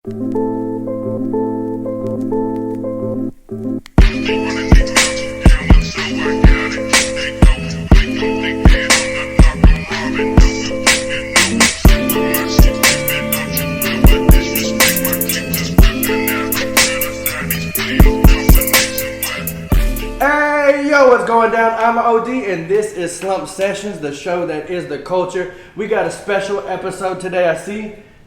Hey, yo, what's going down? I'm OD, and this is Slumped Sessions, the show that is the culture. We got a special episode today.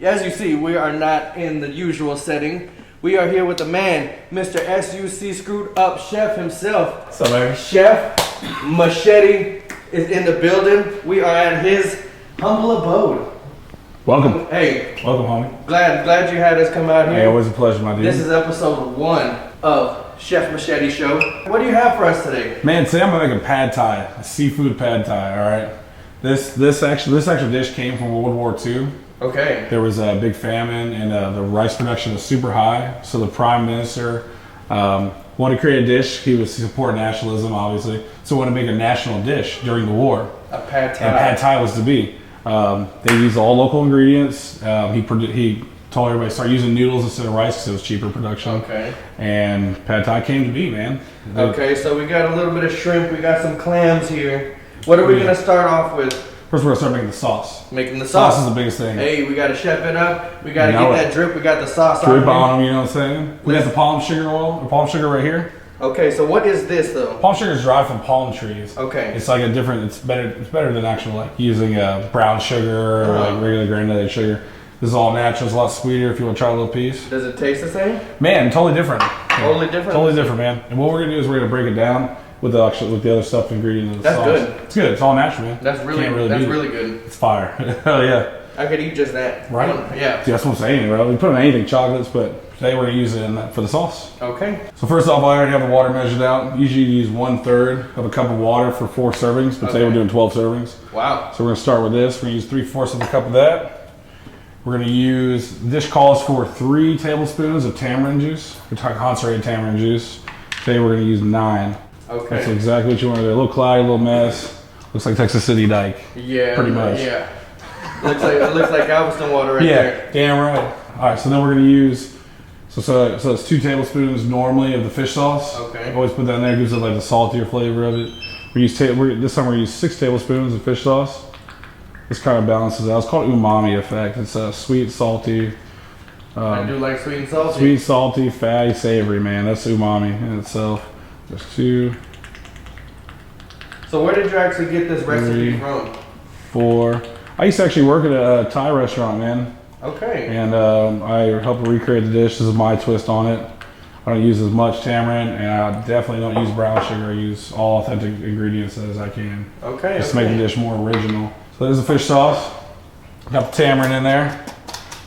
As you see, we are not in the usual setting. We are here with the man, Mr. SUC Screwed Up Chef himself. What's up, man? Chef Machete is in the building. We are at his humble abode. Welcome. Hey. Welcome, homie. Glad you had us come out here. Hey, always a pleasure, my dude. This is episode 1 of Chef Machete Show. What do you have for us today? Man, today I'm gonna make a pad thai, a seafood pad thai. All right. This actual dish came from World War II. Okay. There was a big famine, and the rice production was super high. So the prime minister wanted to create a dish. He was supporting nationalism, obviously. So wanted to make a national dish during the war. A pad thai. And pad thai was to be. They used all local ingredients. He told everybody to start using noodles instead of rice because it was cheaper production. Okay. And pad thai came to be, man. Okay, so we got a little bit of shrimp. We got some clams here. What are we going to start off with? First, we're going to start making the sauce. Making the sauce. Sauce is the biggest thing. Hey, we got to chef it up. We got to get that drip. We got the sauce drip on them, you know what I'm saying? We got the palm sugar oil, or palm sugar right here. Okay, so what is this though? Palm sugar is derived from palm trees. Okay. It's like a different, it's better than actual like using brown sugar or like regular granulated sugar. This is all natural. It's a lot sweeter if you want to try a little piece. Does it taste the same? Man, totally different. Totally different? Totally different, man. And what we're going to do is we're going to break it down with the other stuff ingredient of the sauce. That's good. It's good. It's all natural, man. That's really good. It's fire. Hell yeah. I could eat just that. Right? Yeah. See, that's what I'm saying, bro. We put on anything, chocolates, but today we're going to use it for the sauce. Okay. So first off, I already have the water measured out. Usually you use 1/3 of a cup of water for 4 servings, but today we're doing 12 servings. Wow. So we're going to start with this. We're going to use 3/4 of a cup of that. We're going to use, the dish calls for 3 tablespoons of tamarind juice, concentrated tamarind juice. Today we're going to use 9. Okay. That's exactly what you want to do. A little cloudy, a little mess. Looks like Texas City Dike. Yeah. Pretty much. Yeah. It looks like Galveston water right there. Yeah, damn right. All right, so then we're going to use, so it's 2 tablespoons normally of the fish sauce. Okay. Always put that in there, gives it like the saltier flavor of it. This time we're going to use 6 tablespoons of fish sauce. This kind of balances out. It's called umami effect. It's sweet, salty. I do like sweet and salty. Sweet, salty, fatty, savory, man. That's umami in itself. There's 2. So where did you actually get this recipe 3, from? 4. I used to actually work at a Thai restaurant, man. Okay. And I helped recreate the dish. This is my twist on it. I don't use as much tamarind, and I definitely don't use brown sugar. I use all authentic ingredients as I can. Okay. Just to make the dish more original. So there's the fish sauce. Got the tamarind in there.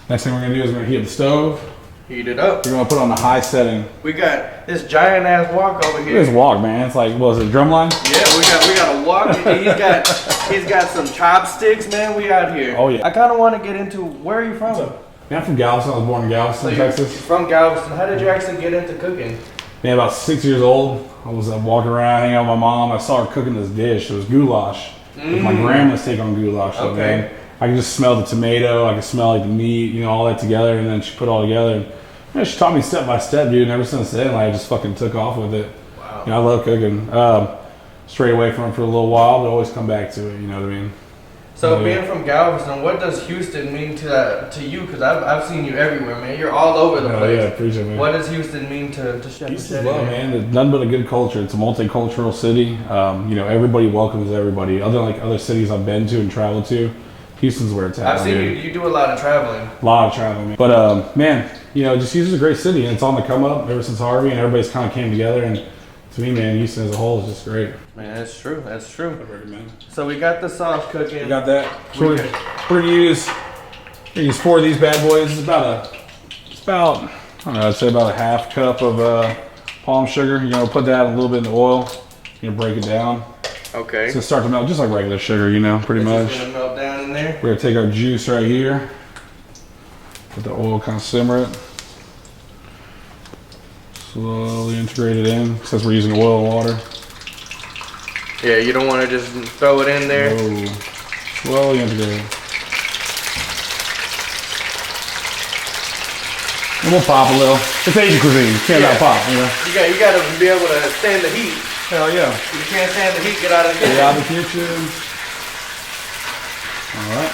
Next thing we're gonna do is we're gonna heat up the stove. Heat it up. We're gonna put it on the high setting. We got this giant ass wok over here. This wok, man. It's like, what is it, drumline? Yeah, we got a wok. He's got some chopsticks, man. We out here. Oh yeah. I kind of want to get into, where are you from? Man, I'm from Galveston. I was born in Galveston, Texas. You're from Galveston. How did you actually get into cooking? Man, about 6 years old. I was walking around, hanging out with my mom. I saw her cooking this dish. It was goulash. It was my grandma's take on goulash. So, man, I could just smell the tomato. I could smell like the meat, all that together. And then she put it all together. And man, she taught me step by step, dude. And ever since then, like, I just fucking took off with it. Wow. I love cooking. Strayed away from it for a little while, but always come back to it. You know what I mean? So being from Galveston, what does Houston mean to you? Because I've seen you everywhere, man. You're all over the place. Yeah, appreciate it, man. What does Houston mean to Chef Houston's Machete? well, man. It's nothing but a good culture. It's a multicultural city. Everybody welcomes everybody. Other cities I've been to and traveled to, Houston's where it's at. I've seen you do a lot of traveling. A lot of traveling, man. But man, just Houston's a great city, and it's on the come up ever since Harvey, and everybody's kind of came together. And to me, man, Houston as a whole is just great. Man, that's true. That's true. I recommend. So we got the sauce cooking. We got that. So we're gonna use 4 of these bad boys. It's about I don't know, I'd say about a half cup of palm sugar. You're gonna put that a little bit in the oil. You're gonna break it down. Okay. So start to melt just like regular sugar, pretty much. It's just gonna melt down in there. We're gonna take our juice right here. Let the oil kind of simmer it. Slowly integrate it in, since we're using oil and water. Yeah, you don't want to just throw it in there. No. Slowly integrate it. And we'll pop a little. It's Asian cuisine. You can't not pop, you know? You got to be able to stand the heat. Hell yeah. If you can't stand the heat, get out of the kitchen. Get out of the kitchen. All right.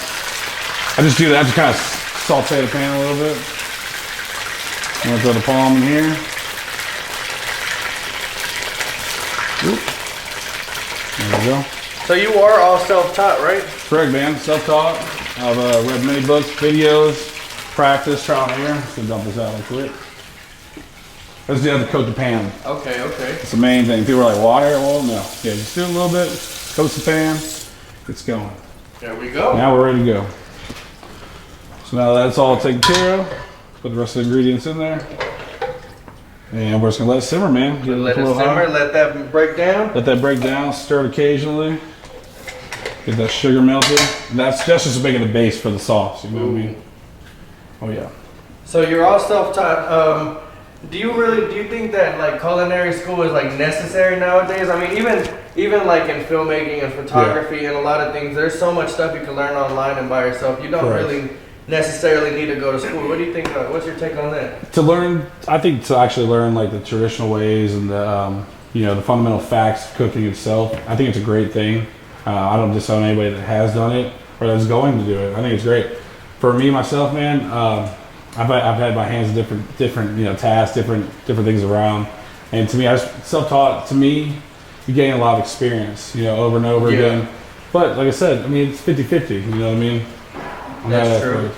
I just do that. I just kind of saute the pan a little bit. I'm going to throw the palm in here. Oop. There we go. So you are all self-taught, right? Correct, man. Self-taught. I've read many books, videos, practice, trial and error. Just gonna dump this out real quick. Let's do have to coat the pan. Okay. That's the main thing. People are like, water? Well, no. Yeah, just do a little bit, coat the pan, it's going. There we go. Now we're ready to go. So now that's all taken care of. Put the rest of the ingredients in there. And we're just gonna let it simmer, man. Get Let it simmer, let that break down. Let that break down, stir it occasionally. Get that sugar melted. And that's just making the base for the sauce, you know what I mean? Oh yeah. So you're all self-taught. Do you think that like culinary school is like necessary nowadays? I mean, even like in filmmaking and photography and a lot of things, there's so much stuff you can learn online and by yourself. You don't really necessarily need to go to school. What do you think? What's your take on that? To learn, I think to actually learn like the traditional ways and the the fundamental facts of cooking itself. I think it's a great thing. I don't disown anybody that has done it or that's going to do it. I think it's great. For me myself, man, I've had my hands in different tasks, different things around, and to me, I was self-taught. To me, you gain a lot of experience, over and over again. But like I said, I mean, it's 50-50. You know what I mean? That's true.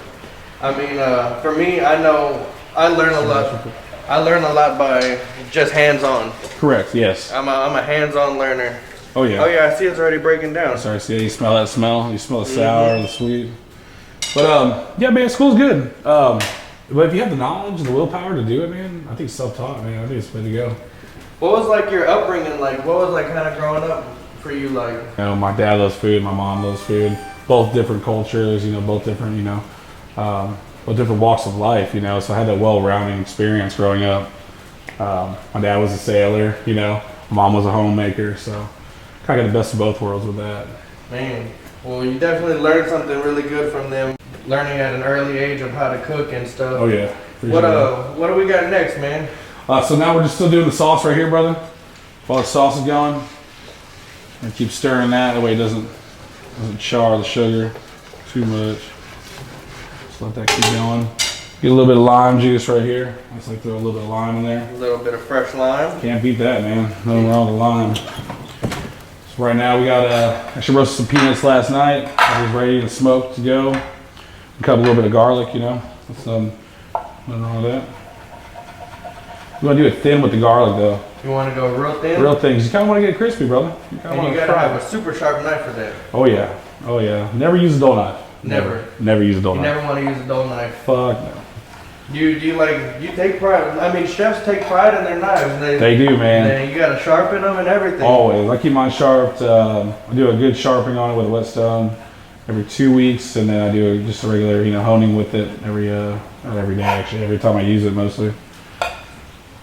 I mean, for me, I know I learn a lot. I learn a lot by just hands-on. Correct. Yes. I'm a hands-on learner. Oh yeah. Oh yeah. I see it's already breaking down. Sorry. See, you smell that smell. You smell the sour, the sweet. But yeah, man, school's good. But if you have the knowledge and the willpower to do it, man, I think self-taught, man. I think it's the way to go. What was like your upbringing like? What was like kind of growing up for you like? My dad loves food. My mom loves food. Both different cultures, both different, both different walks of life, So I had that well-rounded experience growing up. My dad was a sailor, My mom was a homemaker, so kind of got the best of both worlds with that. Man, well, you definitely learned something really good from them. Learning at an early age of how to cook and stuff. Oh yeah. What do we got next, man? So now we're just still doing the sauce right here, brother. While the sauce is going, and keep stirring that way it doesn't char the sugar too much. Just let that keep going. Get a little bit of lime juice right here. I just like to throw a little bit of lime in there. A little bit of fresh lime. Can't beat that, man. Nothing wrong with lime. So right now we got actually roasted some peanuts last night. I was ready to smoke to go. Cut a little bit of garlic, That's nothing wrong with that. You want to do it thin with the garlic, though. You want to go real thin? Real thin, 'cause you kind of want to get it crispy, brother. You got to have a super sharp knife for that. Oh yeah. Never use a dull knife. Never use a dull knife. You never want to use a dull knife. Fuck no. You take pride. I mean, chefs take pride in their knives. They do, man. You got to sharpen them and everything. Always. I keep mine sharpened. I do a good sharpening on it with a whetstone every 2 weeks, and then I do just a regular, honing with it not every day actually. Every time I use it, mostly.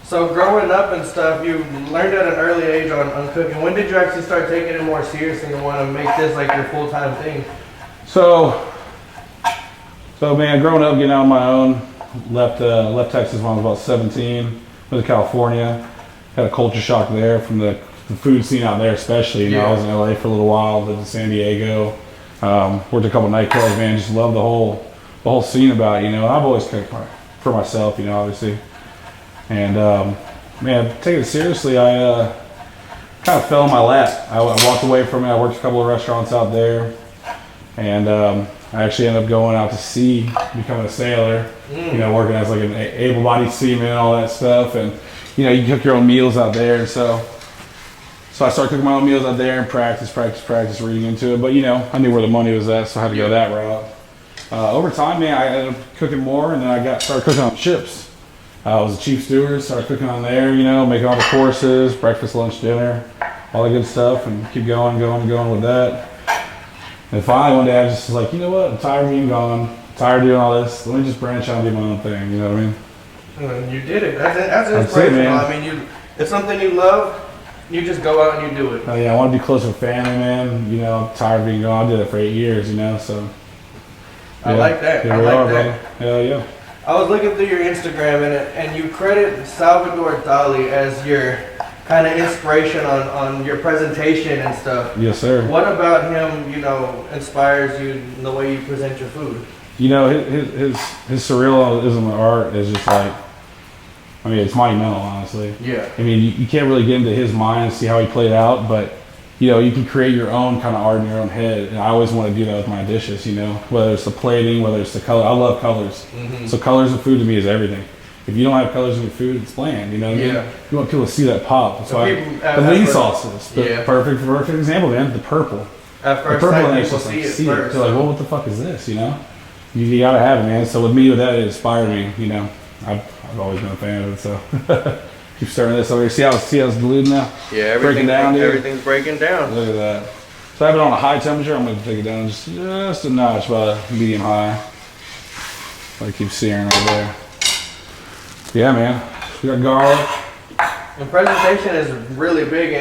So growing up and stuff, you learned at an early age on cooking. When did you actually start taking it more seriously and want to make this like your full-time thing? So man, growing up, getting out on my own, left Texas when I was about 17. Went to California, had a culture shock there from the food scene out there, especially. I was in LA for a little while, lived in San Diego, worked a couple nightclubs. Man, just loved the whole scene about it. I've always cooked for myself, obviously. And man, taking it seriously, I kind of fell in my lap. I walked away from it. I worked a couple of restaurants out there, and I actually ended up going out to sea, becoming a sailor. Working as like an able-bodied seaman and all that stuff. And you cook your own meals out there. And so I started cooking my own meals out there and practice, reading into it. But I knew where the money was at, so I had to go that route. Over time, man, I ended up cooking more, and then I started cooking on ships. I was a chief steward, started cooking on there, making all the courses, breakfast, lunch, dinner, all the good stuff, and keep going with that. And finally one day I was just like, you know what, I'm tired of being gone, I'm tired of doing all this, let me just branch out and do my own thing, you know what I mean? And you did it. That's inspirational. I mean, it's something you love, you just go out and you do it. Oh yeah, I want to be closer with family, man. I'm tired of being gone. I did it for 8 years, so. I like that. Here we are, brother. Hell yeah. I was looking through your Instagram and you credit Salvador Dali as your kind of inspiration on your presentation and stuff. Yes, sir. What about him, you know, inspires you in the way you present your food? You know, his surrealism of art is just like, I mean, it's monumental, honestly. Yeah. I mean, you can't really get into his mind and see how he played out, but, you know, you can create your own kind of art in your own head. And I always want to do that with my dishes, you know, whether it's the plating, whether it's the color. I love colors. Mm-hmm. So colors of food to me is everything. If you don't have colors in your food, it's bland, you know what I mean? You want people to see that pop. That's why the lean sauces, the perfect example, man, the purple. At first, the purple like, and people just see like, it see first. it. They're like, well, what the fuck is this, you know? You gotta have it, man. So with me, with that, it inspired me, you know. I've always been a fan of it, so. Keep stirring this over here. See how it's diluted now? Yeah, everything's breaking down. Look at that. So I have it on a high temperature. I'm gonna take it down just a notch, about a medium high. I keep searing right there. Yeah, man. We got garlic. And presentation is really big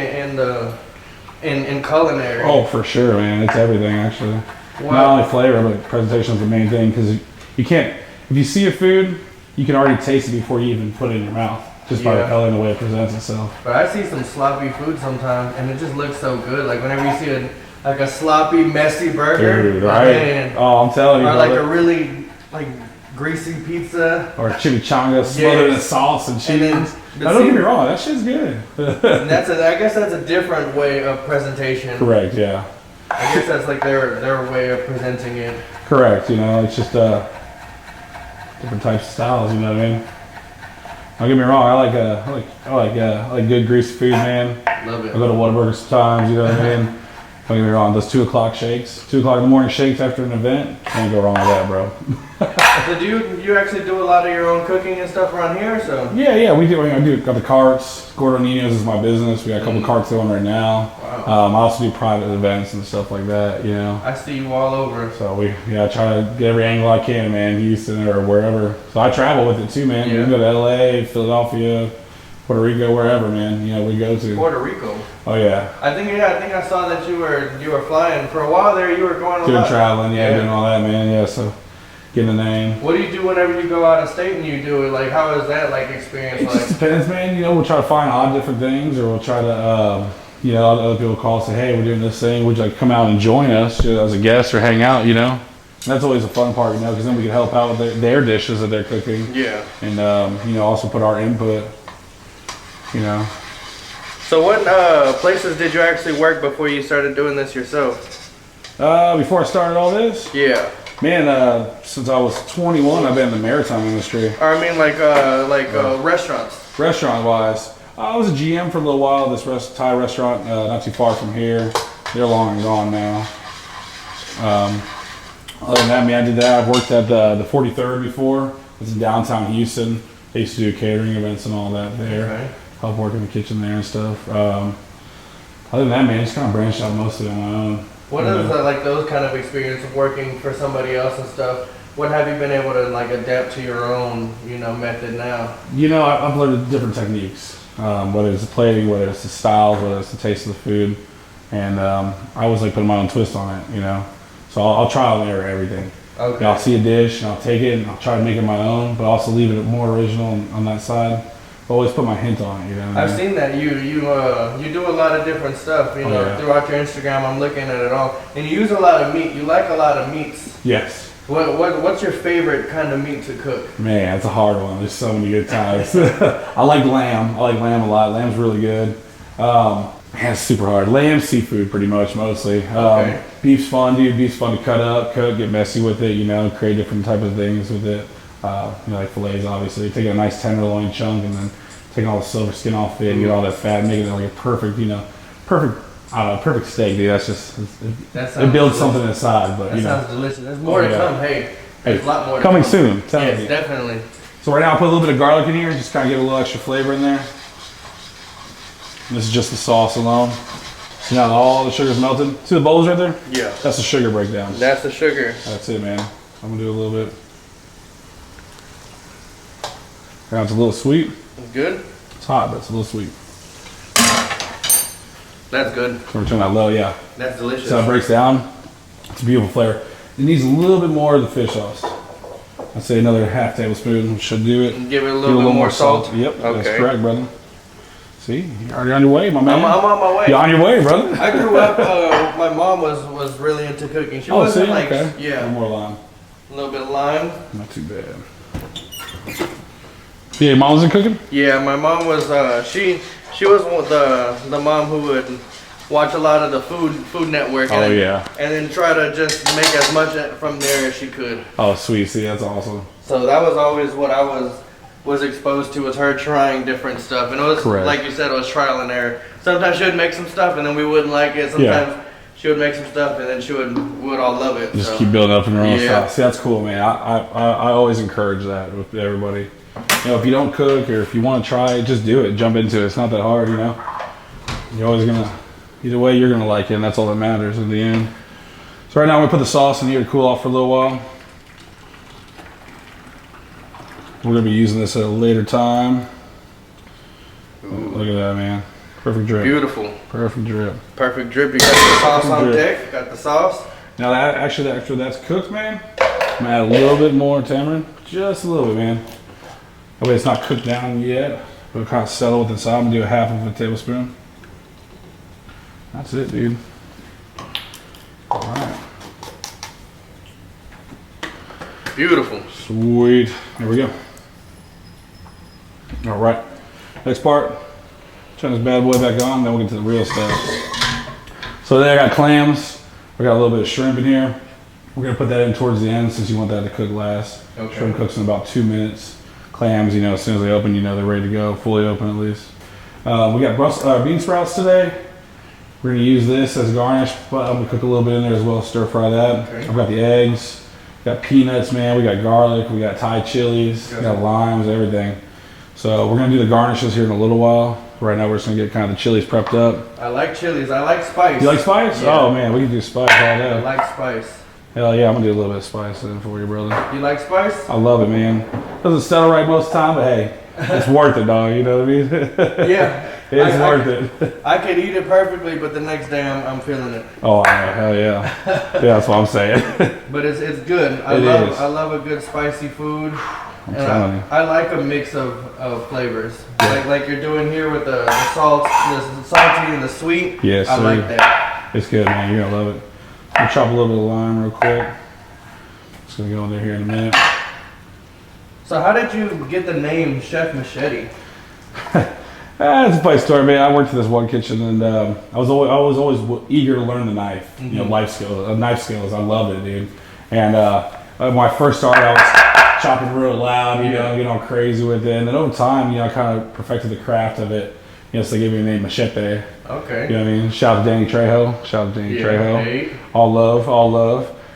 in culinary. Oh, for sure, man. It's everything, actually. Wow. Not only flavor, but presentation is the main thing, because you can't. If you see a food, you can already taste it before you even put it in your mouth, just by the color and the way it presents itself. But I see some sloppy food sometimes, and it just looks so good. Like whenever you see a sloppy, messy burger, dude, right? Man. Oh, I'm telling you, or brother. like a really greasy pizza, or chimichanga smothered in sauce and cheese. Now, don't get me wrong, that shit's good. And I guess that's a different way of presentation. Correct, yeah. I guess that's like their way of presenting it. Correct, you know, it's just different types of styles, you know what I mean? Don't get me wrong, I like good greasy food, man. Love it. I go to Whataburger sometimes, you know what I mean? Don't get me wrong, those 2 o'clock shakes, 2 o'clock in the morning shakes after an event, can't go wrong with that, bro. So do you actually do a lot of your own cooking and stuff around here? So yeah, we do. I do got the carts. Gordo Nino's is my business. We got a couple carts going right now. Wow. I also do private events and stuff like that. You know. I see you all over. So I try to get every angle I can, man. Houston or wherever. So I travel with it too, man. Yeah. We can go to L.A., Philadelphia, Puerto Rico, wherever, man. You know, we go to. Puerto Rico. Oh yeah. I think I saw that you were flying for a while there. You were going a lot. Traveling, doing all that, man. Yeah, so getting a name. What do you do whenever you go out of state and you do it? Like, how is that experience? It just depends, man. You know, we'll try to find odd different things, or we'll try to, other people call and say, hey, we're doing this thing. Would you like to come out and join us as a guest or hang out? You know, and that's always a fun part, you know, because then we can help out with their dishes that they're cooking. Yeah. And also put our input. You know. So what places did you actually work before you started doing this yourself? Before I started all this? Yeah. Man, since I was 21, I've been in the maritime industry. Or I mean, restaurants. Restaurant-wise, I was a GM for a little while. This Thai restaurant, not too far from here. They're long and gone now. Other than that, I did that. I've worked at the 43rd before. It's in downtown Houston. They used to do catering events and all that there. Okay. Help work in the kitchen there and stuff. Other than that, man, just kind of branched out most of it on my own. What is those kind of experience of working for somebody else and stuff? What have you been able to adapt to your own, method now? You know, I've learned different techniques, whether it's the plating, whether it's the styles, whether it's the taste of the food, and I always putting my own twist on it, you know. So I'll trial and error everything. Okay. I'll see a dish and I'll take it and I'll try to make it my own, but also leave it more original on that side. Always put my hint on it, you know. I've seen that you do a lot of different stuff, throughout your Instagram. I'm looking at it all, and you use a lot of meat. You like a lot of meats. Yes. What's your favorite kind of meat to cook? Man, that's a hard one. There's so many good times. I like lamb. I like lamb a lot. Lamb's really good. Man, it's super hard. Lamb, seafood, pretty much mostly. Okay. Beef's fun, dude. Beef's fun to cut up, cook, get messy with it. Create different type of things with it. Like fillets, obviously. Taking a nice tenderloin chunk and then taking all the silver skin off it and get all that fat, making it like a perfect steak, dude. That's just it builds something inside. But that sounds delicious. There's more to come. Hey, there's a lot more coming soon. Yes, definitely. So right now I'll put a little bit of garlic in here, just kind of get a little extra flavor in there. And this is just the sauce alone. See now all the sugar's melted. See the bowls right there? Yeah. That's the sugar breakdown. That's the sugar. That's it, man. I'm gonna do a little bit. Now it's a little sweet. It's good. It's hot, but it's a little sweet. That's good. So we're turning that low, yeah. That's delicious. So it breaks down. It's a beautiful flavor. It needs a little bit more of the fish sauce. I'd say another half tablespoon should do it. And give it a little bit more salt. Yep, okay. That's correct, brother. See, you're already on your way, my man. I'm on my way. You're on your way, brother. I grew up. My mom was really into cooking. She wasn't see? like Okay. yeah. A little more lime. A little bit of lime. Not too bad. Yeah, your mom wasn't cooking? Yeah, my mom was. She was the mom who would watch a lot of the Food Network. And and then try to just make as much from there as she could. Oh, sweet. See, that's awesome. So that was always what I was exposed to, was her trying different stuff, and it was like you said, it was trial and error. Sometimes she would make some stuff and then we wouldn't like it. Sometimes she would make some stuff and then we would all love it. Just keep building up in your own style. See, that's cool, man. I always encourage that with everybody. You know, if you don't cook or if you want to try it, just do it. Jump into it. It's not that hard, you know. You're always gonna, either way, you're gonna like it, and that's all that matters in the end. So right now, I'm gonna put the sauce in here to cool off for a little while. We're gonna be using this at a later time. Look at that, man. Perfect drip. Beautiful. Perfect drip. Perfect drip. You got the sauce on deck. Got the sauce. Now that actually, after that's cooked, man, I'm gonna add a little bit more tamarind, just a little bit, man. That way it's not cooked down yet, but it'll kind of settle with inside. I'm gonna do a half of a tablespoon. That's it, dude. All right. Beautiful. Sweet. There we go. All right. Next part. Turn this bad boy back on, then we'll get to the real stuff. So there I got clams. We got a little bit of shrimp in here. We're gonna put that in towards the end since you want that to cook last. Okay. Shrimp cooks in about 2 minutes. Clams, you know, as soon as they open, you know they're ready to go, fully open at least. We got bean sprouts today. We're gonna use this as garnish, but I'm gonna cook a little bit in there as well, stir fry that. Okay. I've got the eggs, got peanuts, man. We got garlic, we got Thai chilies, we got limes, everything. So we're gonna do the garnishes here in a little while. Right now we're just gonna get kind of the chilies prepped up. I like chilies. I like spice. You like spice? Yeah. Oh man, we can do spice all day. I like spice. Hell yeah, I'm gonna do a little bit of spice in for you, brother. You like spice? I love it, man. Doesn't settle right most of the time, but hey, it's worth it, dog. You know what I mean? Yeah. It's worth it. I could eat it perfectly, but the next day I'm feeling it. Oh, I know. Hell yeah. Yeah, that's what I'm saying. But it's good. I love a good spicy food. I'm telling you. I like a mix of flavors. Yeah. Like you're doing here with the salt, the salty and the sweet. Yes, I like that. It's good, man. You're gonna love it. I'll chop a little bit of lime real quick. Just gonna go in there here in a minute. So how did you get the name Chef Machete? It's a funny story, man. I worked in this one kitchen, and I was always eager to learn the knife, you know, knife skills. I loved it, dude. And when I first started, I was chopping real loud, you know, getting all crazy with it. And then over time, you know, I kind of perfected the craft of it. You know, so they gave me the name Machete. Okay. You know what I mean? Shout out to Danny Trejo. Trejo. Hey. All love.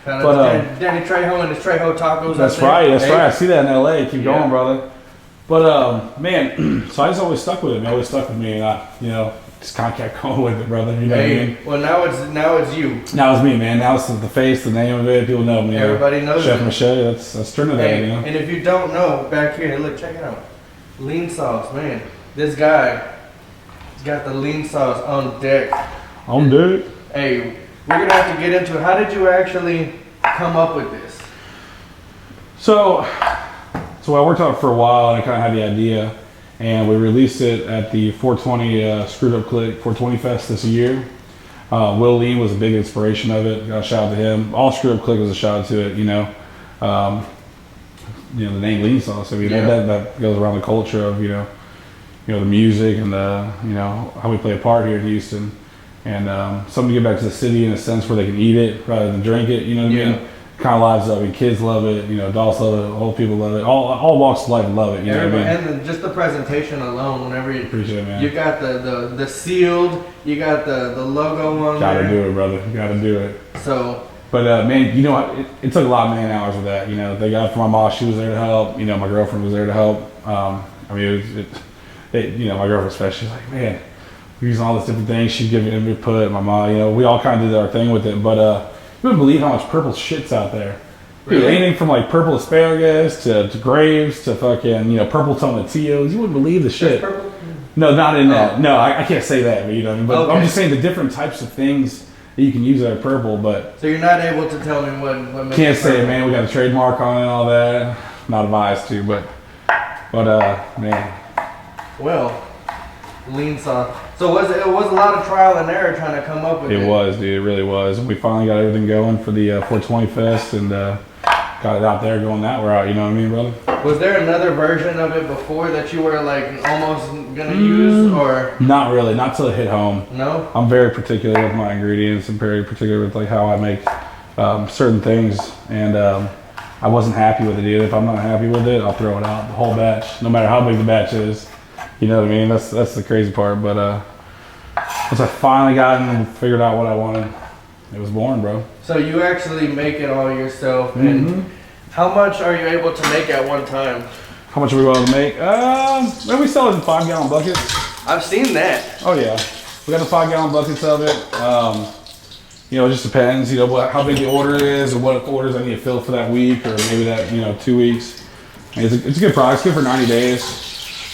Shout out to Danny Trejo and his Trejo tacos. That's right. I see that in LA. Keep going, brother. But man, so I just always stuck with it. It always stuck with me, and I, you know, just kind of kept going with it, brother. You know what I mean? Well, now it's you. Now it's me, man. Now it's the face, the name of it. People know me. Everybody knows Chef it. Machete. That's Trinidad. Hey, you know. and if you don't know, back here, look, check it out. Lean sauce, man. This guy, he's got the lean sauce on deck. On deck. Hey, we're gonna have to get into it. How did you actually come up with this? So I worked on it for a while, and I kind of had the idea, and we released it at the 420 Screwed Up Click 420 Fest this year. Will Lean was a big inspiration of it. Got a shout out to him. All Screwed Up Click was a shout out to it. You know, the name Lean Sauce. I mean, that goes around the culture of you know the music and the how we play a part here in Houston, and something to get back to the city in a sense where they can eat it rather than drink it. You know what I mean? Kind of lives up. I mean, kids love it. You know, adults love it. Old people love it. All walks of life love it. You know what I mean? And just the presentation alone. Whenever you appreciate it, man. You got the sealed. You got the logo on there. Gotta do it, brother. Gotta do it. So. But man, you know what? It took a lot of man hours with that. You know, they got it for my mom. She was there to help. You know, my girlfriend was there to help. I mean, my girlfriend especially. She's like, man, we're using all these different things. She'd give me input. My mom, you know, we all kind of did our thing with it. But you wouldn't believe how much purple shit's out there. Really? Dude, anything from like purple asparagus to grapes to fucking purple tomatillos. You wouldn't believe the shit. Purple? No, not in that. No, I can't say that. But you know what I mean. But okay. I'm just saying the different types of things You can use it at purple, but So you're not able to tell me what makes can't it say it, purple. man. We got a trademark on it and all that. Not advised to, but man. Well, lean sauce. So it was a lot of trial and error trying to come up with it. It was, dude. It really was. We finally got everything going for the 420 Fest and got it out there going that route. You know what I mean, brother? Was there another version of it before that you were like almost gonna use, or Not really. Not till it hit home. no? I'm very particular with my ingredients. I'm very particular with like how I make certain things, and I wasn't happy with it either. If I'm not happy with it, I'll throw it out, the whole batch, no matter how big the batch is. You know what I mean? That's the crazy part. But once I finally got in and figured out what I wanted, it was born, bro. So you actually make it all yourself, and how much are you able to make at one time? How much are we able to make? Maybe we sell it in 5-gallon buckets. I've seen that. Oh yeah, we got the 5-gallon buckets of it. You know, it just depends. You know how big the order is, or what orders I need to fill for that week, or maybe that 2 weeks. I mean, it's a good product. It's good for 90 days.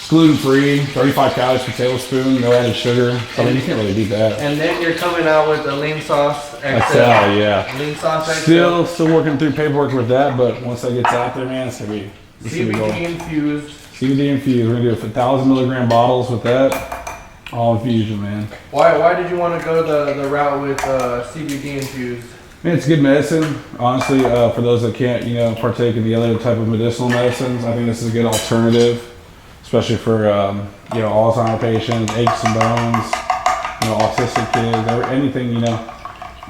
Gluten free, 35 calories per tablespoon, no added sugar. So I mean, you can't really beat that. And then you're coming out with the lean sauce XL. XL, yeah. Lean sauce XL. Still working through paperwork with that, but once that gets out there, man, it's gonna be CBD infused. CBD infused. We're gonna do 1,000 milligram bottles with that. All infusion, man. Why did you want to go the route with CBD infused? Man, it's good medicine. Honestly, for those that can't, partake in the other type of medicinal medicines, I think this is a good alternative, especially for, Alzheimer's patients, aches and bones, autistic kids,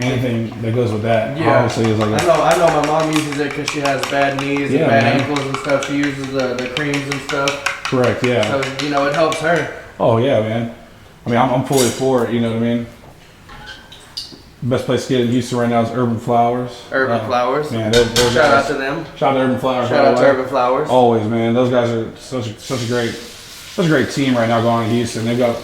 anything that goes with that. Yeah, Obviously, is like I know my mom uses it because she has bad knees and bad ankles and stuff. She uses the creams and stuff. Correct, yeah. So, it helps her. Oh, yeah, man. I mean, I'm fully for it, you know what I mean? Best place to get in Houston right now is Urban Flowers. Urban Flowers. Man, those Shout guys, out to them. Shout out to Urban Flowers. Shout out to Urban Flowers. Always, man. Those guys are such a great team right now going to Houston. They've got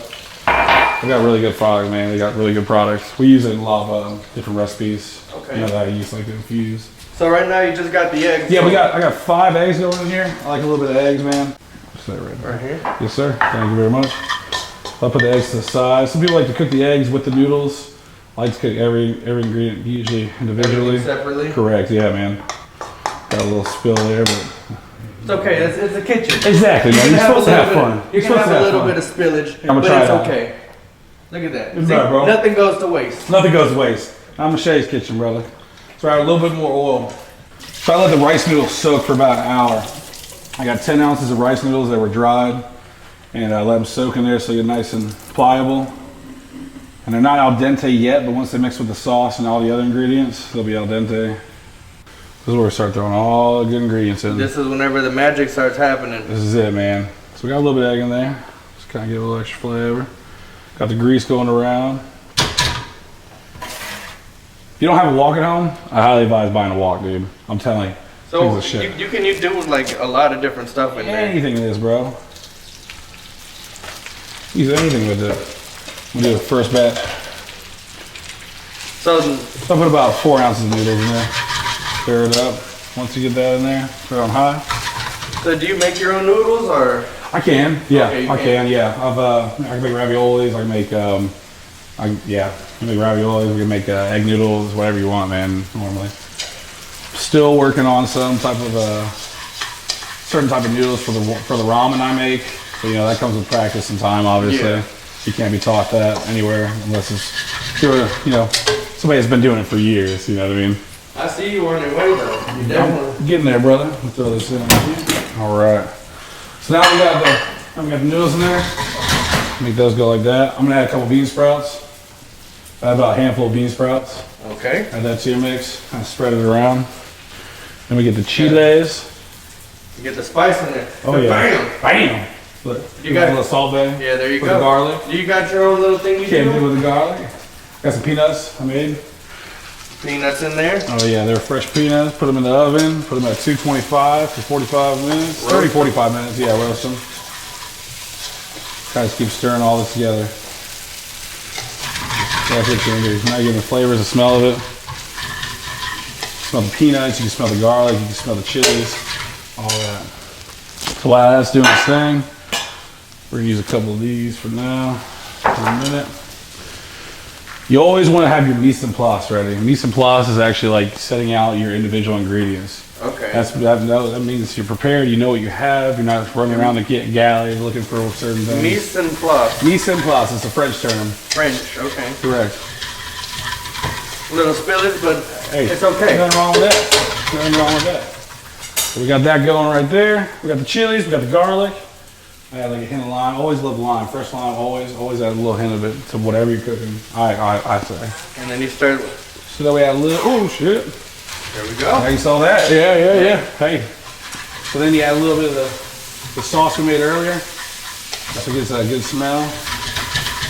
really good products, man. They got really good products. We use it in a lot of different recipes. Okay. That I use like to infuse. So right now you just got the eggs. Yeah, I got 5 eggs going in here. I like a little bit of eggs, man. Just that right here. Yes, sir. Thank you very much. I'll put the eggs to the side. Some people like to cook the eggs with the noodles. I like to cook every ingredient usually individually. Everything separately? Correct, yeah, man. Got a little spill there, but It's okay. It's a kitchen. exactly, man. You're supposed to have fun. You can have a little bit of spillage, but it's okay. Look at that. It's See, right, bro. nothing goes to waste. Nothing goes to waste. I'm Machete's kitchen, brother. So I add a little bit more oil. So I let the rice noodles soak for about an hour. I got 10 ounces of rice noodles that were dried, and I let them soak in there so they're nice and pliable. And they're not al dente yet, but once they mix with the sauce and all the other ingredients, they'll be al dente. This is where we start throwing all the good ingredients in. This is whenever the magic starts happening. This is it, man. So we got a little bit of egg in there. Just kind of give it a little extra flavor. Got the grease going around. If you don't have a wok at home, I highly advise buying a wok, dude. I'm telling you. So you can do like a lot of different stuff in there. Anything in this, bro. Use anything with it. We'll do the first batch. So I'll put about 4 ounces of noodles in there. Stir it up. Once you get that in there, put it on high. So do you make your own noodles or? I can, yeah, Okay, I can, yeah. I can make raviolis. I can make, I can make raviolis. We can make egg noodles, whatever you want, man. Normally, still working on some type of certain type of noodles for the ramen I make. But that comes with practice and time, obviously. Yeah. You can't be taught that anywhere unless it's somebody that's been doing it for years. You know what I mean? I see you on your way though. You definitely. I'm getting there, brother. We'll throw this in. All right. So now we got the noodles in there. Make those go like that. I'm gonna add a couple bean sprouts. I have about a handful of bean sprouts. Okay. Add that to your mix. Kind of spread it around. Then we get the chiles. You get the spice in there. Oh yeah. Bam. Bam. Look, You got a little salt bay. Yeah, there you with go. the garlic. You got your own little thing you Can't do do. with the garlic. Got some peanuts I made. Peanuts in there. Oh yeah, they're fresh peanuts. Put them in the oven. Put them at 225 for 45 minutes. 30, 45 minutes. Yeah, roast them. Try to keep stirring all this together. That's what you're gonna do. Now you're getting the flavors, the smell of it. Smell the peanuts. You can smell the garlic. You can smell the chilies. All that. So while that's doing its thing, we're gonna use a couple of these for now. For a minute. You always want to have your mise en place ready. Mise en place is actually like setting out your individual ingredients. Okay. That means you're prepared. You know what you have. You're not running around the galley looking for certain things. Mise en place. Mise en place is a French term. French. Okay. Correct. A little spillage, but Hey, it's okay. Nothing wrong with that. Nothing wrong with that. So we got that going right there. We got the chilies. We got the garlic. I add like a hint of lime. Always love lime. Fresh lime. Always add a little hint of it to whatever you're cooking. I say. And then you start. So that we add a little. Oh shit. There we go. Yeah, you saw that? Yeah. Hey. So then you add a little bit of the sauce we made earlier. That's what gets that good smell.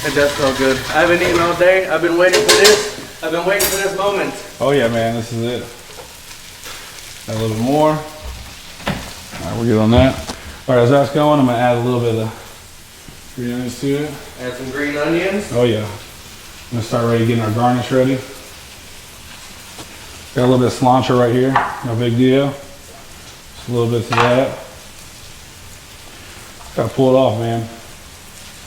It does smell good. I haven't eaten all day. I've been waiting for this. I've been waiting for this moment. Oh yeah, man. This is it. Add a little bit more. All right, we're good on that. All right, as that's going, I'm gonna add a little bit of green onions to it. Add some green onions. Oh yeah. I'm gonna start ready getting our garnish ready. Got a little bit of cilantro right here, no big deal. Just a little bit of that. Gotta pull it off, man.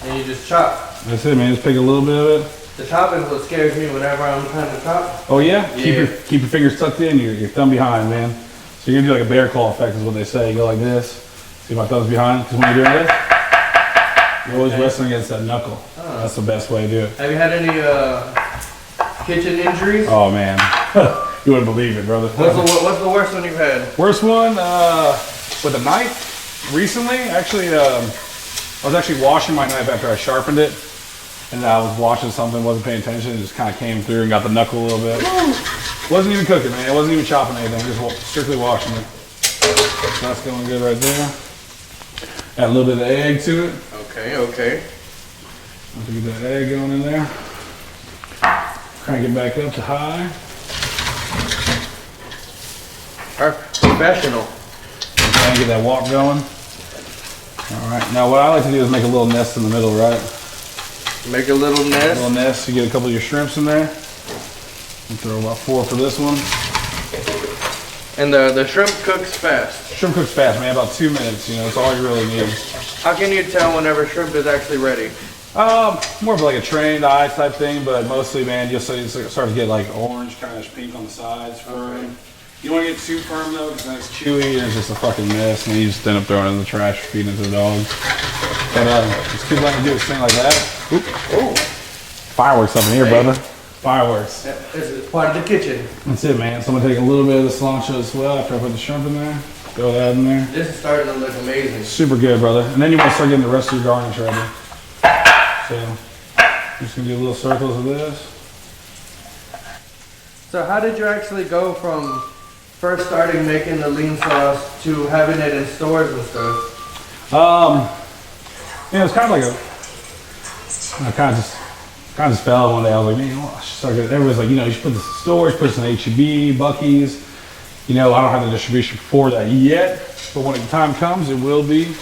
And you just chop. That's it, man. Just pick a little bit of it. The chopping is what scares me whenever I'm trying to chop. Oh yeah? Yeah. Keep your fingers tucked in, your thumb behind, man. So you're gonna do like a bear claw effect is what they say. You go like this. See my thumb's behind? Because when you're doing this, you're always wrestling against that knuckle. Oh. That's the best way to do it. Have you had any kitchen injuries? Oh man. You wouldn't believe it, brother. What's the worst one you've had? Worst one, with a knife, recently, actually, I was actually washing my knife after I sharpened it, and I was washing something, wasn't paying attention, it just kind of came through and got the knuckle a little bit. Wasn't even cooking, man, it wasn't even chopping anything, just strictly washing it. So that's going good right there. Add a little bit of egg to it. Okay. Once we get that egg going in there, crank it back up to high. Professional. Try and get that wok going. All right, now what I like to do is make a little nest in the middle, right? Make a little nest. A little nest, you get a couple of your shrimps in there. And throw about 4 for this one. And the shrimp cooks fast. Shrimp cooks fast, man, about 2 minutes, you know, that's all you really need. How can you tell whenever shrimp is actually ready? More of like a trained eye type thing, but mostly, man, you'll start to get like orange, kind of pink on the sides, firm. You don't want to get too firm though, because then it's chewy and it's just a fucking mess, and you just end up throwing it in the trash, feeding it to the dogs. But just keep letting it do its thing like that. Oop. Oh. Fireworks up in here, brother. Fireworks. It's part of the kitchen. That's it, man. So I'm gonna take a little bit of the cilantro as well after I put the shrimp in there. Throw that in there. This is starting to look amazing. Super good, brother. And then you want to start getting the rest of your garnish ready. So I'm just gonna do little circles of this. So how did you actually go from first starting making the lean sauce to having it in stores and stuff? It was kind of like I kind of just fell one day. I was like, man, I should start getting, everybody's like, you know, you should put this in stores, put this in HEB, Buc-ee's. You know, I don't have the distribution for that yet, but when the time comes, it will be.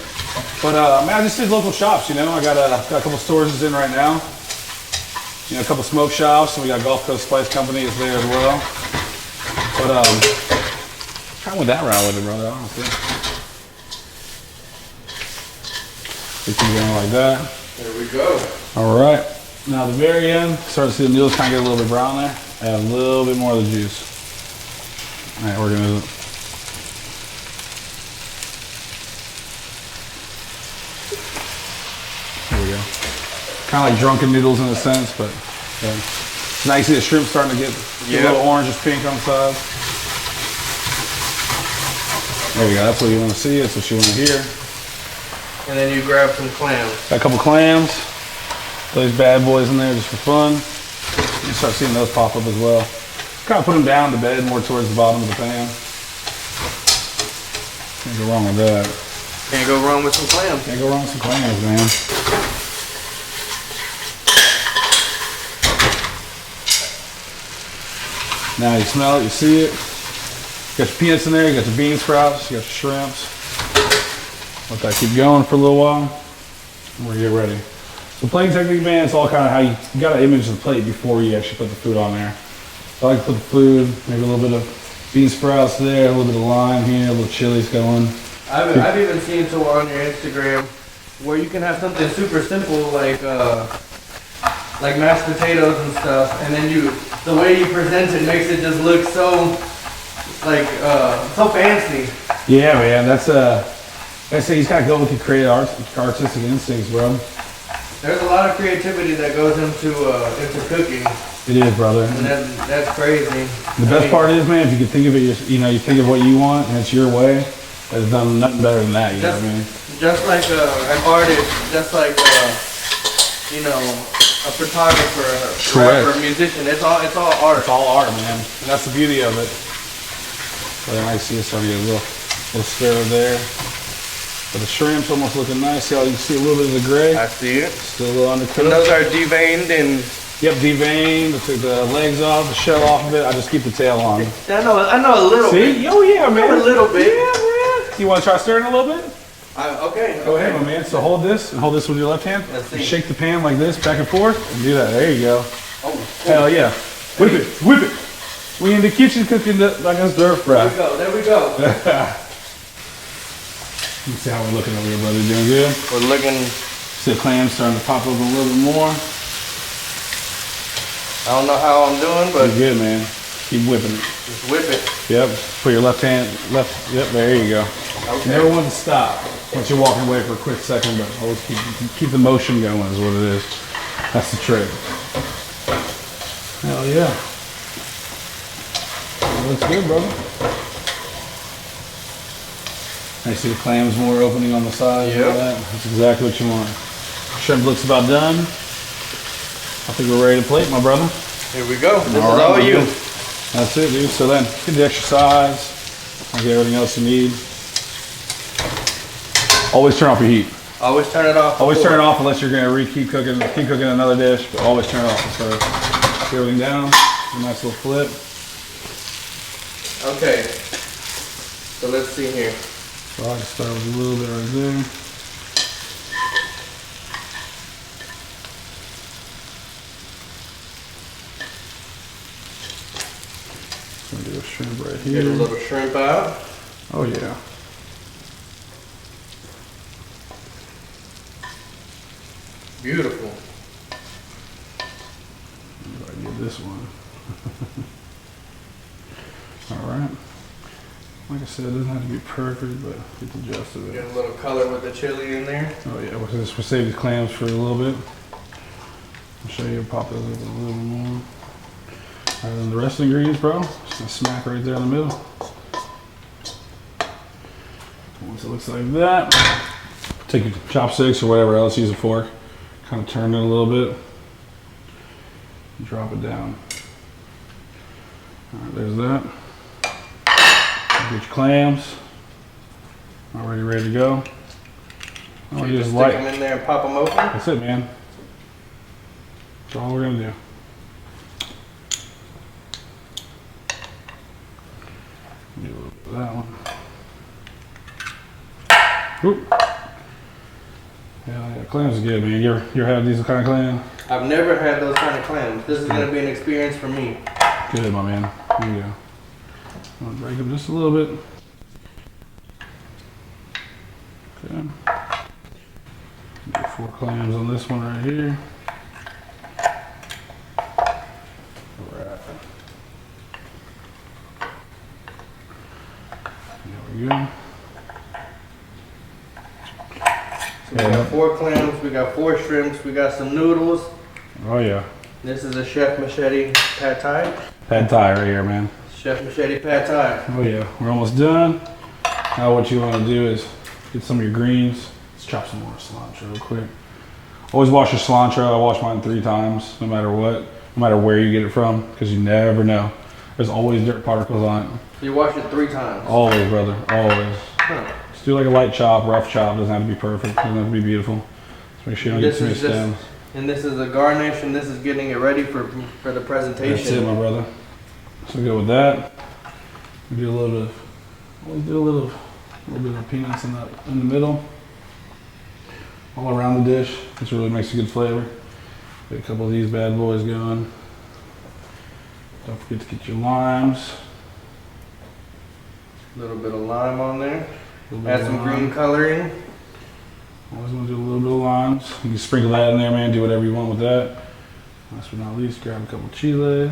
But man, I just did local shops. You know, I got a couple stores in right now. You know, a couple smoke shops, and we got Gulf Coast Spice Company is there as well. But kind of went that route with it, brother. Honestly, we keep going like that. There we go. All right. Now at the very end, start to see the noodles kind of get a little bit brown there. Add a little bit more of the juice. All right, we're gonna. There we go. Kind of like drunken noodles in a sense, but yeah. Now you see the shrimp starting to get a little orange, pink on the side. There we go. That's what you want to see. That's what you want to hear. And then you grab some clams. Got a couple clams. Those bad boys in there just for fun. You start seeing those pop up as well. Kind of put them down to bed, more towards the bottom of the pan. Can't go wrong with that. Can't go wrong with some clams. Can't go wrong with some clams, man. Now you smell it, you see it. You got your peanuts in there, you got your bean sprouts, you got your shrimps. Let that keep going for a little while. We're gonna get ready. So plating technique, man, it's all kind of how you gotta image the plate before you actually put the food on there. So I like to put the food, maybe a little bit of bean sprouts there, a little bit of lime here, a little chilies going. I've even seen on your Instagram where you can have something super simple like like mashed potatoes and stuff, and then the way you present it makes it just look so like so fancy. Yeah, man, that's I say he's got to go with your creative artistic instincts, bro. There's a lot of creativity that goes into cooking. It is, brother. And that's crazy. The best part is, man, if you can think of it, you think of what you want and it's your way. There's nothing better than that. You know what I mean? Just like an artist, just like a photographer, a rapper, a musician. It's all art. It's all art, man. And that's the beauty of it. But I see it's starting to get a little stir there. But the shrimp's almost looking nice. See how you can see a little bit of the gray? I see it. Still a little undercooked. And those are deveined and... Yep, deveined. I took the legs off, the shell off of it. I just keep the tail on. I know a little bit. See? Oh yeah, man. A little bit. Yeah, man. You want to try stirring a little bit? Okay. Go ahead, my man. So hold this with your left hand. Let's see. Shake the pan like this, back and forth, and do that. There you go. Oh. Hell yeah. Whip it, whip it. We in the kitchen cooking like a stir fry. There we go. Let's see how we're looking over here, brother. Doing good? We're looking... See the clams starting to pop up a little bit more. I don't know how I'm doing, but... You're good, man. Keep whipping it. Just whip it. Yep. Put your left hand, yep, there you go. Okay. Never want to stop once you're walking away for a quick second, but always keep the motion going is what it is. That's the trick. Hell yeah. That looks good, brother. I see the clams more opening on the side. Yep. That's exactly what you want. Shrimp looks about done. I think we're ready to plate, my brother. Here we go. This is right, all you. Good. That's it, dude. So then, get the exercise. I'll get everything else you need. Always turn off your heat. Always turn it off. Always turn it off unless you're gonna keep cooking another dish. But always turn it off. So get everything down. A nice little flip. Okay. So let's see here. So I can start with a little bit right there. Gonna do a shrimp right here. Get a little shrimp out. Oh yeah. Beautiful. If I get this one. All right. Like I said, it doesn't have to be perfect, but get the gist of it. Get a little color with the chili in there. Oh yeah, we'll save the clams for a little bit. I'll show you, pop those up a little bit more. All right, then the rest of the ingredients, bro, just gonna smack right there in the middle. Once it looks like that, take your chopsticks or whatever else, use a fork, kind of turn it a little bit, and drop it down. All right, there's that. Get your clams, already ready to go. So you just stick them in there and pop them open? That's it, man. That's all we're gonna do. Do a little bit of that one. Whoop. Yeah, clams are good, man. You ever had these kind of clam? I've never had those kind of clams. This is gonna be an experience for me. Good, my man. Here you go. I'm gonna break them just a little bit. Okay. Get 4 clams on this one right here. Alright. There we go. So we got 4 clams, we got 4 shrimps, we got some noodles. Oh yeah. This is a Chef Machete Pad Thai. Pad Thai right here, man. Chef Machete Pad Thai. Oh yeah, we're almost done. Now what you want to do is get some of your greens. Let's chop some more cilantro real quick. Always wash your cilantro. I wash mine 3 times, no matter what, no matter where you get it from, because you never know. There's always dirt particles on it. You wash it 3 times? Always, brother, always. Huh. Just do like a light chop, rough chop. Doesn't have to be perfect. Doesn't have to be beautiful. Just make sure you don't get too many stems. And this is a garnish, and this is getting it ready for the presentation. That's it, my brother. So go with that. We do a little bit. Always do a little bit of peanuts in the middle, all around the dish. This really makes a good flavor. Get a couple of these bad boys going. Don't forget to get your limes. A little bit of lime on there. Add some green coloring. Always want to do a little bit of limes. You can sprinkle that in there, man. Do whatever you want with that. Last but not least, grab a couple chiles.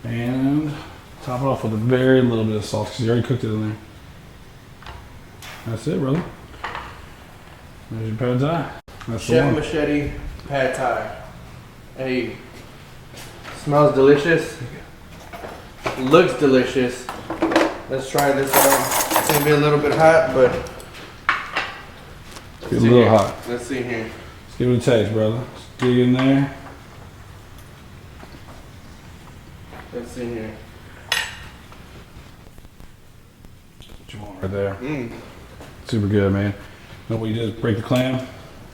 And top it off with a very little bit of salt because you already cooked it in there. That's it, brother. There's your pad thai. That's Chef Machete Pad Thai. Hey, smells delicious. Looks delicious. Let's try this out. It's gonna be a little bit hot, but it's a little hot. Let's see here. Let's give it a taste, brother. Let's dig in there. Let's see here. That's what you want right there. Mmm. Super good, man. Know what you did is break the clam,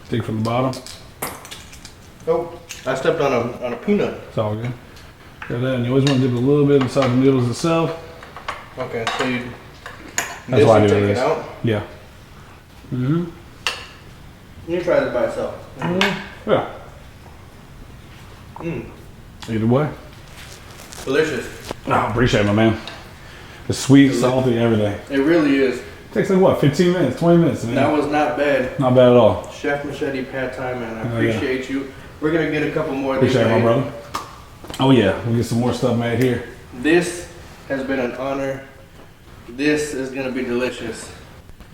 dig from the bottom. Oh, I stepped on a peanut. It's all good. Got that, and you always want to dip a little bit inside the noodles itself. Okay, so you. That's why I do take this. it out. Yeah. Mm-hmm. You try this by itself. Yeah. Mmm. Either way. Delicious. Oh, appreciate it, my man. It's sweet, salty, everything. It really is. Takes like what, 15 minutes, 20 minutes, man. That was not bad. Not bad at all. Chef Machete Pad Thai, man. I Oh, yeah. appreciate you. We're gonna get a couple more. of these Appreciate it, my made. brother. Oh yeah, we'll get some more stuff made here. This has been an honor. This is gonna be delicious.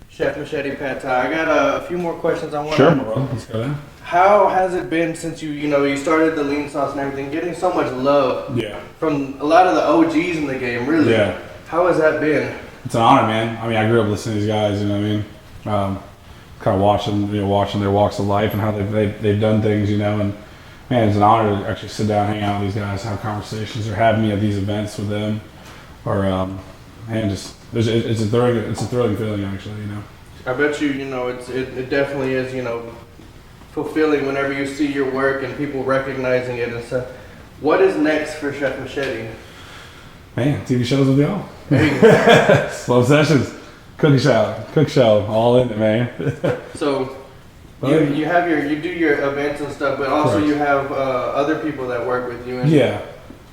Chef Machete Pad Thai. I got a few more questions I want. Sure, my brother. Let's go there. How has it been since you started the lean sauce and everything, getting so much love Yeah. from a lot of the OGs in the game, really? Yeah. How has that been? It's an honor, man. I mean, I grew up listening to these guys, you know what I mean? Kind of watching their walks of life and how they've done things, you know, and man, it's an honor to actually sit down, hang out with these guys, have conversations, or have me at these events with them, or man, just it's a thrilling feeling, actually, you know. I bet it definitely is, fulfilling whenever you see your work and people recognizing it and stuff. What is next for Chef Machete? Man, TV shows with y'all. Hey. SlumpedSessions, cook show, all in it, man. So you have you do your events and stuff, but also Correct. you have other people that work with you. Yeah.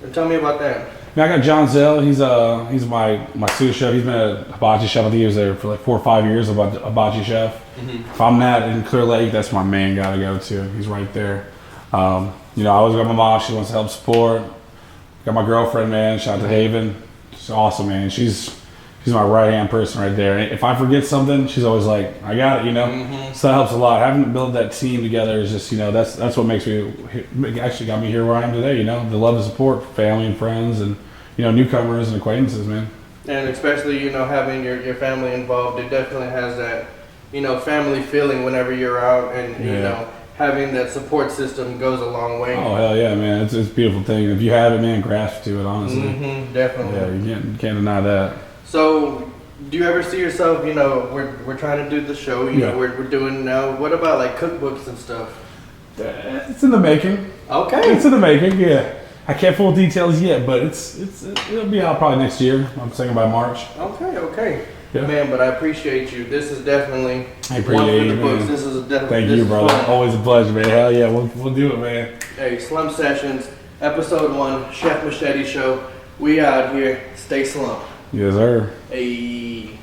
And tell me about that. Now I got John Zell. He's my sous chef. He's been a hibachi chef. I think he was there for like 4 or 5 years. About hibachi chef. Mm-hmm. If I'm not in Clear Lake, that's my main guy to go to. He's right there. I always got my mom. She wants to help support. Got my girlfriend, man. Shout out to Haven. She's awesome, man. She's my right hand person right there. If I forget something, she's always like, "I got it," Mm-hmm. So that helps a lot. Having to build that team together is just, that's what makes me actually got me here where I am today. The love and support, family and friends, and newcomers and acquaintances, man. And especially having your family involved, it definitely has that family feeling whenever you're out, and having that support system goes a long way. Oh hell yeah, man! It's a beautiful thing. If you have it, man, grasp to it. Honestly, Definitely. Yeah, you can't deny that. So, do you ever see yourself? We're trying to do the show. We're doing now. What about like cookbooks and stuff? It's in the making. Okay. It's in the making. Yeah, I can't full details yet, but it'll be out probably next year. I'm thinking by March. Okay. Yeah. Man, but I appreciate you. This is definitely I one appreciate for you, the books. man. This is definitely. Thank this you, is brother. fun. Always a pleasure, man. Hell yeah, we'll do it, man. Hey, Slump Sessions, episode 1, Chef Machete Show. We out here. Stay slumped. Yes, sir. Hey.